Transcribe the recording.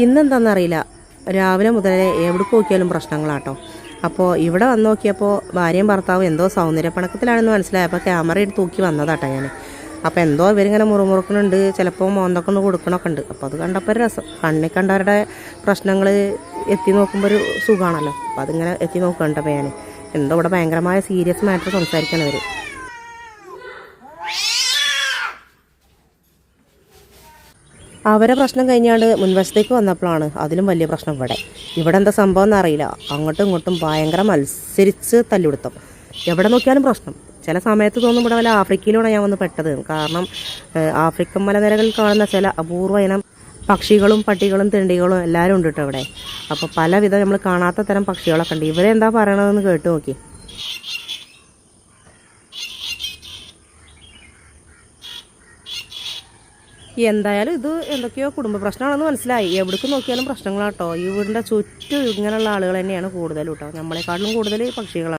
ഇന്നെന്താണെന്നറിയില്ല, രാവിലെ മുതലേ എവിടെ നോക്കിയാലും പ്രശ്നങ്ങളാട്ടോ. അപ്പോൾ ഇവിടെ വന്ന് നോക്കിയപ്പോൾ ഭാര്യയും ഭർത്താവും എന്തോ സൗന്ദര്യപ്പണക്കത്തിലാണെന്ന് മനസ്സിലായപ്പോൾ ക്യാമറ എടുത്ത് തൂക്കി വന്നതാട്ടോ ഞാൻ. അപ്പോൾ എന്തോ ഇവരിങ്ങനെ മുറുമുറുക്കുന്നുണ്ട്, ചിലപ്പോൾ മോന്തൊക്കെ ഒന്ന് കൊടുക്കണമൊക്കെ ഉണ്ട്. അപ്പോൾ അത് കണ്ടപ്പോൾ ഒരു രസം. കണ്ണി കണ്ടവരുടെ പ്രശ്നങ്ങൾ എത്തി നോക്കുമ്പോൾ ഒരു സുഖമാണല്ലോ. അപ്പോൾ അതിങ്ങനെ എത്തി നോക്കണ്ടപ്പോൾ ഞാൻ എന്തോ ഇവിടെ ഭയങ്കരമായ സീരിയസ് മാറ്റർ സംസാരിക്കണം ഇവർ. അവരെ പ്രശ്നം കഴിഞ്ഞാണ്ട് മുൻവശത്തേക്ക് വന്നപ്പോഴാണ് അതിലും വലിയ പ്രശ്നം ഇവിടെ എന്താ സംഭവം എന്നറിയില്ല. അങ്ങോട്ടും ഇങ്ങോട്ടും ഭയങ്കര മത്സരിച്ച് തല്ലുപിടുത്തം. എവിടെ നോക്കിയാലും പ്രശ്നം. ചില സമയത്ത് തോന്നും ഇവിടെ വല്ല ആഫ്രിക്കയിലാണ് ഞാൻ വന്ന് പെട്ടത്. കാരണം ആഫ്രിക്കൻ മലനിരകളിൽ കാണുന്ന ചില അപൂർവ ഇനം പക്ഷികളും പട്ടികളും തിണ്ടികളും എല്ലാവരും ഉണ്ട് കേട്ടോ ഇവിടെ. അപ്പോൾ പലവിധം നമ്മൾ കാണാത്ത തരം പക്ഷികളൊക്കെ ഉണ്ട്. ഇവരെന്താ പറയണതെന്ന് കേട്ട് നോക്കി. എന്തായാലും ഇത് എന്തൊക്കെയോ കുടുംബ പ്രശ്നമാണെന്ന് മനസ്സിലായി. എവിടേക്ക് നോക്കിയാലും പ്രശ്നങ്ങളാട്ടോ. ഈ വീടിൻ്റെ ചുറ്റും ഇങ്ങനെയുള്ള ആളുകൾ തന്നെയാണ് കൂടുതലും കേട്ടോ. നമ്മളെക്കാട്ടിലും കൂടുതൽ പക്ഷികളാണ്.